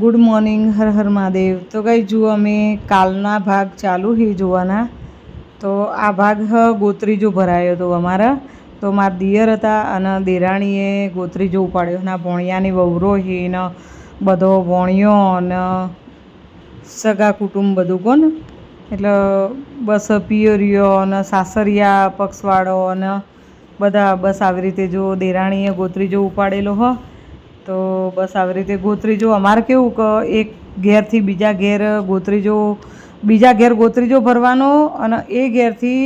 Good morning, Har Har Mahadev. તો ગાઈ જુઓ અમે કાલના ભાગ ચાલુ છે જોવાના। તો આ ભાગ ગોત્રીજો ભરાયો હતો અમારા। તો મારા દિયર હતા અને દેરાણીએ ગોત્રીજો ઉપાડ્યો ના ભોણિયાની વહુરો છે ને બધો ભોણિયો અને સગા કુટુંબ બધું કોને એટલે બસ પિયરીઓ અને સાસરિયા પક્ષવાળો અને બધા બસ આવી રીતે જો દેરાણીએ ગોત્રીજો ઉપાડેલો હો। તો બસ આવી રીતે ગોત્રીજો અમારે કેવું કે એક ઘેરથી બીજા ઘેર ગોત્રીજો બીજા ઘેર ગોત્રીજો ભરવાનો અને એ ઘેરથી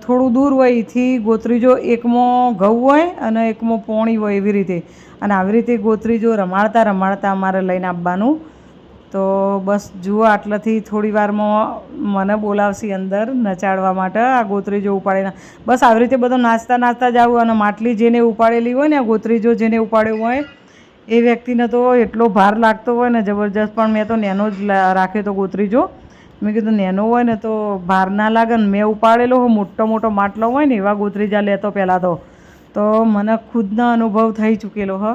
થોડું દૂર હોય એથી ગોત્રીજો એકમાં ઘઉં હોય અને એકમાં પોણી હોય એવી રીતે અને આવી રીતે ગોત્રીજો રમાડતા રમાડતા અમારે લઈને આવવાનું। તો બસ જુઓ આટલાથી થોડી વારમાં મને બોલાવશે અંદર નચાડવા માટે આ ગોત્રીજો ઉપાડીને બસ આવી રીતે બધો નાચતા નાચતા જ આવું અને માટલી જેને ઉપાડેલી હોય ને આ ગોત્રીજો જેને ઉપાડ્યો હોય એ વ્યક્તિને તો એટલો ભાર લાગતો હોય ને જબરજસ્ત। પણ મેં તો નેનો જ રાખ્યો તો ગોત્રીજો। મેં કીધું નેનો હોય ને તો ભાર ના લાગે ને મેં ઉપાડેલો હોય મોટો મોટો માટલો હોય ને એવા ગોત્રીજા લેતો પહેલાં તો મને ખુદનો અનુભવ થઈ ચૂકેલો હ।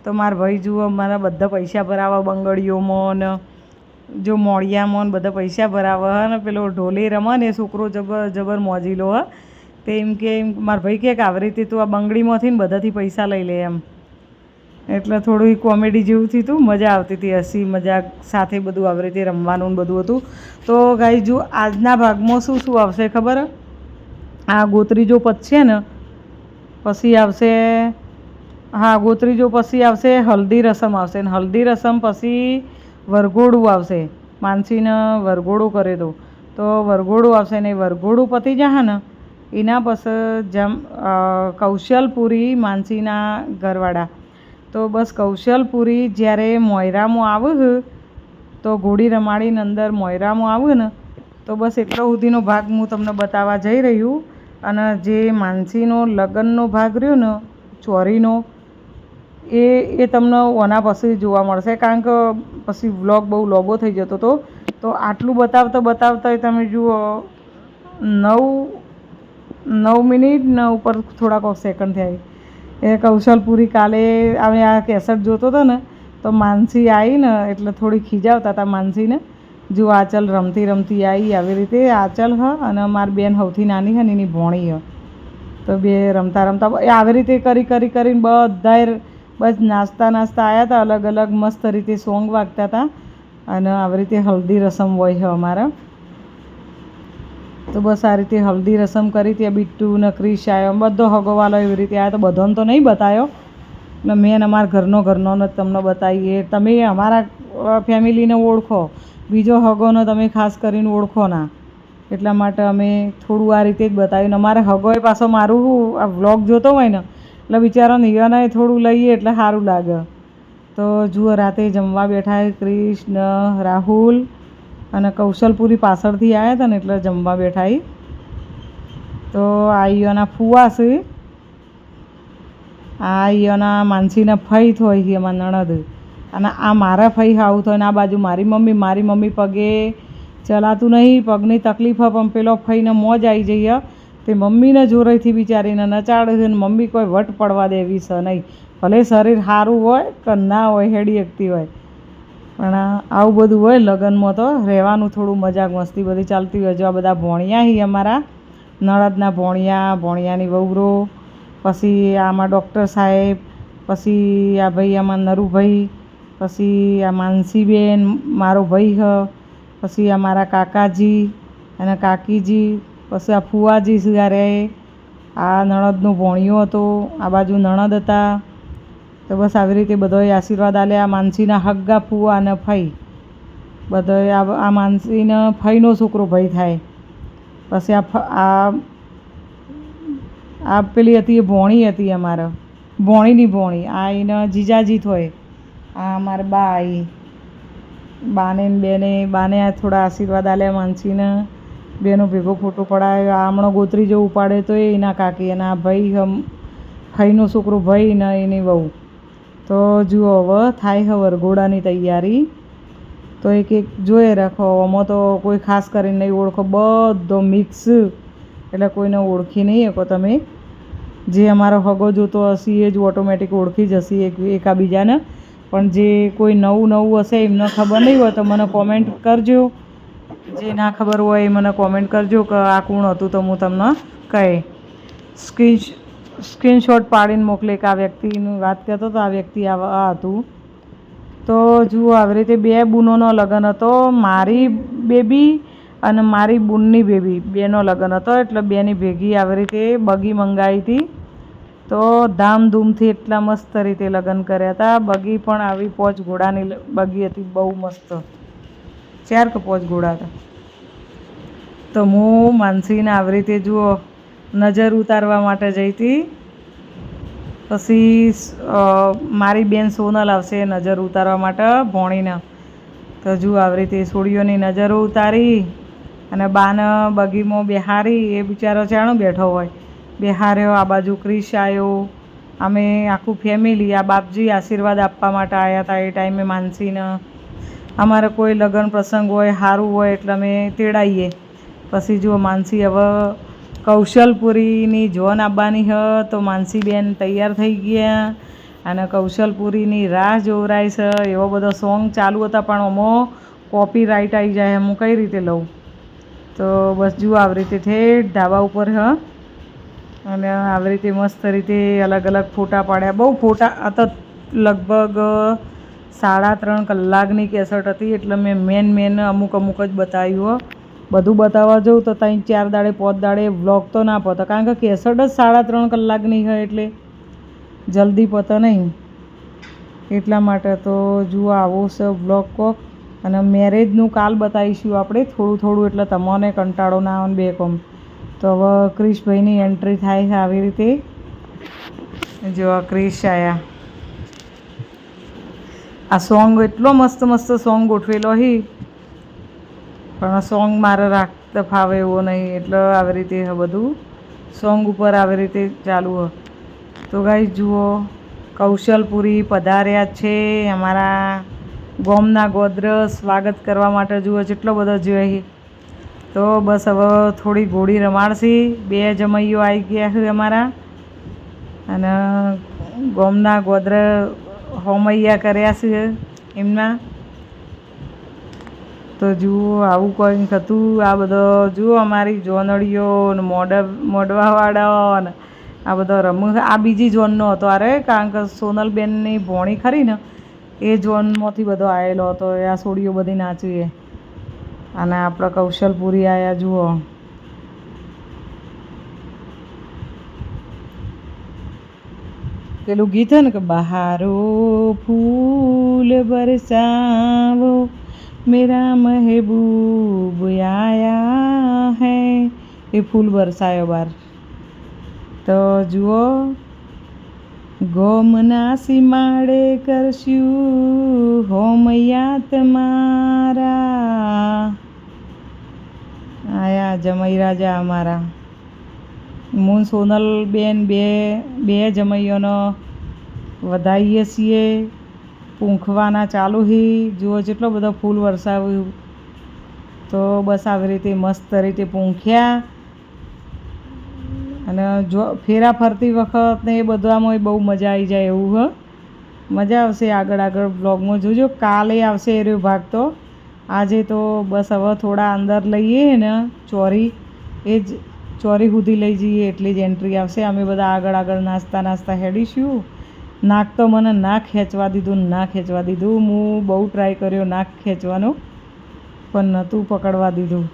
તો મારા ભાઈ જુઓ મારા બધા પૈસા ભરાવા બંગડીઓમાં ને જો મોડિયામાં બધા પૈસા ભરાવા ને પેલો ઢોલી રમે ને એ છોકરો જબર મોજીલો હ। તે એમ કે મારા ભાઈ કે આવી રીતે તું આ બંગડીમાંથી ને બધાથી પૈસા લઈ લે એમ। એટલે થોડું કોમેડી જેવું થયું હતું, મજા આવતી હતી, હસી મજાક સાથે બધું આવી રીતે રમવાનું ને બધું હતું। તો ગાઈ જો આજના ભાગમાં શું શું આવશે ખબર? આ ગોત્રીજો પતશે ને પછી આવશે ગોત્રીજો પછી આવશે હલ્દી રસમ આવશે ને હલ્દી રસમ પછી વરઘોડું આવશે। માનસીને વરઘોડું કરે તો વરઘોડું આવશે ને વરઘોડું પતી જશે ને એના પછી કૌશલપુરી માનસીના ઘરવાળા તો બસ કૌશલપુરી જ્યારે મોયરામાં આવે તો ઘોડી રમાડીને અંદર મોયરામાં આવે ને તો બસ એટલો સુધીનો ભાગ હું તમને બતાવવા જઈ રહ્યું। અને જે માનસીનો લગ્નનો ભાગ રહ્યો ને ચોરીનો એ તમને ઓના પછી જોવા મળશે કારણ કે પછી વ્લોગ બહુ લોબો થઈ જતો હતો। તો આટલું બતાવતા બતાવતા તમે જુઓ 9 મિનિટ ને ઉપર થોડાક સેકન્ડ થયા। એ કૌશલપુરી કાલે અમે આ કેસેટ જોતો હતો ને તો માનસી આવી ને એટલે થોડી ખીજાવતા હતા માનસીને। જો આચલ રમતી રમતી આવી આવી રીતે આચલ અને મારી બેન સૌથી નાની ને એની ભોણી તો બે રમતા રમતા આવી રીતે કરીને બધાએ બસ નાચતા નાચતા આવ્યા હતા। અલગ અલગ મસ્ત રીતે સોંગ વાગતા હતા અને આવી રીતે હલ્દી રસમ હોય છે અમારા। તો બસ આ રીતે હલ્દી રસમ કરી ત્યાં બિટ્ટુ ને ક્રિશ આવ્યો બધો હગોવાલો એવી રીતે આવ્યો। તો બધાને તો નહીં બતાવ્યો ને મેન અમારા ઘરનો ને તમને બતાવીએ। તમે અમારા ફેમિલીને ઓળખો, બીજો હગોનો તમે ખાસ કરીને ઓળખો ના, એટલા માટે અમે થોડું આ રીતે જ બતાવ્યું। અમારે હગોએ પાછો મારું આ વ્લોગ જોતો હોય ને એટલે બિચારાને હિવાનાએ થોડું લઈએ એટલે સારું લાગે। તો જુઓ રાતે જમવા બેઠા કૃષ્ણ રાહુલ અને કૌશલપુરી પાછળથી આવ્યા હતા ને એટલે જમવા બેઠા। તો આઈઓના ફુવા છે, આ આઈઓના માનસીના ફઈ થોય છે અમારા નણદ અને આ મારા ફઈ હાવું થાય ને આ બાજુ મારી મમ્મી પગે ચલાતું નહીં, પગની તકલીફ પણ પેલો ફઈને મોજ આવી જઈએ તે મમ્મીને જોરેથી બિચારીને નચાડે છે ને મમ્મી કોઈ વટ પડવા દેવી છે નહીં, ભલે શરીર સારું હોય કે ના હોય હેડી શકતી હોય પણ આવું બધું હોય લગ્નમાં તો રહેવાનું થોડું મજાક મસ્તી બધી ચાલતી હોય। જો આ બધા ભોણિયા હી અમારા નણદના ભોણિયાની વહુરો, પછી આમાં ડૉક્ટર સાહેબ, પછી આ ભાઈ આમાં નરુભાઈ, પછી આ માનસીબેન મારો ભાઈ પછી આ મારા કાકાજી અને કાકીજી, પછી આ ફુવાજી સિવારે આ નણદનો ભોણિયો હતો, આ બાજુ નણદ હતા। તો બસ આવી રીતે બધાએ આશીર્વાદ આલ્યા। માનસીના હગ્ગા ફુવા અને ફઈ બધાએ આ માનસીના ફઈનો છોકરો ભાઈ થાય। પછી આ પેલી હતી એ ભોણી હતી અમારા ભોણીની ભોણી આ એને જીજાજી થોય। આ અમારા બા આવી બાને આ થોડા આશીર્વાદ આલ્યા માનસીને, બેનો ભેગો ફોટો પડાવ્યો। આ હમણાં ગોત્રીજો ઉપાડે તો એના કાકી અને આ ભાઈ ફઈનો છોકરો ભાઈ ને એની વહુ। તો જુઓ હવે થાય વરઘોડાની તૈયારી। તો એક જોઈ રાખો, આમાં તો કોઈ ખાસ કરીને નહીં ઓળખો, બધો મિક્સ એટલે કોઈને ઓળખી નહીં શકો તમે। જે અમારો હગો જોતો હશે એ જ ઓટોમેટિક ઓળખી જશે એકાબીજાને। પણ જે કોઈ નવું હશે એમને ખબર નહીં હોય તો મને કોમેન્ટ કરજો. જે ના ખબર હોય એ મને કોમેન્ટ કરજો કે આ કોણ હતું તો હું તમને કહે. સ્ક્રીનશોટ પાડીને મોકલે કે આ વ્યક્તિની વાત કરતો તો આ વ્યક્તિ આ હતું. તો જુઓ આવી રીતે 2 બૂનોનો લગ્ન હતો. મારી બેબી અને મારી બૂનની બેબી બેનો લગ્ન હતો, એટલે બેની ભેગી આવી રીતે બગી મંગાવી હતી. તો ધામધૂમથી એટલા મસ્ત રીતે લગ્ન કર્યા હતા. બગી પણ આવી 5 ઘોડાની બગી હતી, બહુ મસ્ત. 4 કે 5 ઘોડા હતા. તો હું માનસીને આવી રીતે જુઓ નજર ઉતારવા માટે જઈ હતી. પછી મારી બેન સોનલ આવશે નજર ઉતારવા માટે ભોણીને. તો જુઓ આવી રીતે સોડીઓની નજરો ઉતારી અને બાને બગીમાં બેહારી. એ બિચારો ચાણો બેઠો હોય, બેહાર્યો. આ બાજુ ક્રિશ આવ્યો. અમે આખું ફેમિલી આ બાપજી આશીર્વાદ આપવા માટે આવ્યા હતા એ ટાઈમે માનસીને. અમારે કોઈ લગ્ન પ્રસંગ હોય સારું હોય એટલે અમે તેડાવીએ. પછી જુઓ માનસી હવે કૌશલપુરીની જોન આવવાની હ. તો માનસી બેન તૈયાર થઈ ગયા અને કૌશલપુરીની રાહ જોવરાય છે. એવો બધો સોંગ ચાલુ હતા પણ આમાં કોપી રાઇટ આવી જાય, હું કઈ રીતે લઉં. તો બસ જુઓ આવી રીતે ઠેઠ ધાબા ઉપર હ. અને આવી રીતે મસ્ત રીતે અલગ ફોટા પાડ્યા. બહુ ફોટા આ તો લગભગ 3.5 કલાકની કેસેટ હતી, એટલે મેં મેન અમુક જ બતાવ્યું. બધું બતાવવા જાઉં તો 3-4 દાડે 5 દાડે વ્લોગ તો ના પતે, કારણ કે કેસેટ જ 3.5 કલાકની હોય એટલે જલ્દી પતે નહીં. એટલા માટે તો જુઓ આવો છે વ્લોગ કોક. અને મેરેજનું કાલ બતાવીશું આપણે થોડું એટલે તમને કંટાળો ના આવે બે કોમ. તો હવે ક્રિશભાઈની એન્ટ્રી થાય છે આવી રીતે. જો ક્રિશ આવ્યા. આ સોંગ એટલો મસ્ત સોંગ ગોઠવેલો હી, પણ સોંગ મારે રાખતા ફાવે એવો નહીં, એટલે આવી રીતે બધું સોંગ ઉપર આવી રીતે ચાલુ હોય. તો ગાઈસ જુઓ કૌશલપુરી પધાર્યા છે અમારા ગોમના ગોત્ર સ્વાગત કરવા માટે. જુઓ જેટલો બધો જોઈએ. તો બસ હવે થોડી ઘોડી રમાડશી. 2 જમૈયો આવી ગયા છે અમારા અને ગોમના ગોત્ર હોમૈયા કર્યા છે એમના. તો જુઓ આવું કંઈક હતું. આ બધો જુઓ અમારી જોનડીઓ ને મોઢવાવાળા ને આ બધો આ બીજી ઝોનનો હતો. અરે કારણ કે સોનલબેનની ભોણી ખરી ને એ ઝોનમાંથી બધો આવેલો હતો. આ સોડીઓ બધી નાચીએ. અને આપણે કૌશલપુરી આવ્યા. જુઓ પેલું ગીત છે ને કે બહારો ફૂલ બરસાવો મેરા મહેબૂબ આયા હૈ, એ ફૂલ બરસાયો બાર. તો જુઓ ગોમના સીમાડે કરશું હોમૈયા તમારા. આયા જમઈ રાજા અમારા. હું સોનલ બેન બે જમૈયોનો વધાવીએ છીએ. પૂંખવાના ચાલુ હી. જુઓ જેટલો બધો ફૂલ વરસાવ્યું. તો બસ આવી રીતે મસ્ત રીતે પૂંખ્યા. અને જો ફેરા ફરતી વખત ને એ બધામાં બહુ મજા આવી જાય એવું હ. મજા આવશે. આગળ બ્લોગમાં જોજો. કાલે આવશે એ રહ્યો ભાગ. તો આજે તો બસ હવે થોડા અંદર લઈએ ને ચોરી, એ જ ચોરી સુધી લઈ જઈએ એટલી જ એન્ટ્રી આવશે. અમે બધા આગળ નાસ્તા હેડીશું. નાક તો મને ના ખેંચવા દીધું. હું બહુ ટ્રાય કર્યો નાક ખેંચવાનો, પણ નહોતું પકડવા દીધું.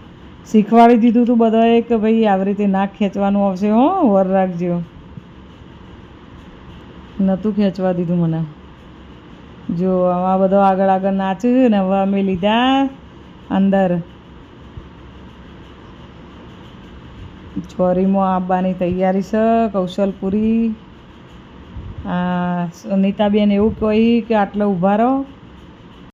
શીખવાડી દીધું હતું બધાએ કે ભાઈ આવી રીતે નાક ખેંચવાનું આવશે, હો વર રાખજો. નહોતું ખેંચવા દીધું મને. જો આમાં બધો આગળ નાચ્યું ને હવે અમે લીધા અંદર. ચોરીમાં આવવાની તૈયારી છે કૌશલપુરી. નીતાબેન એવું કહી કે આટલો ઊભા રહો.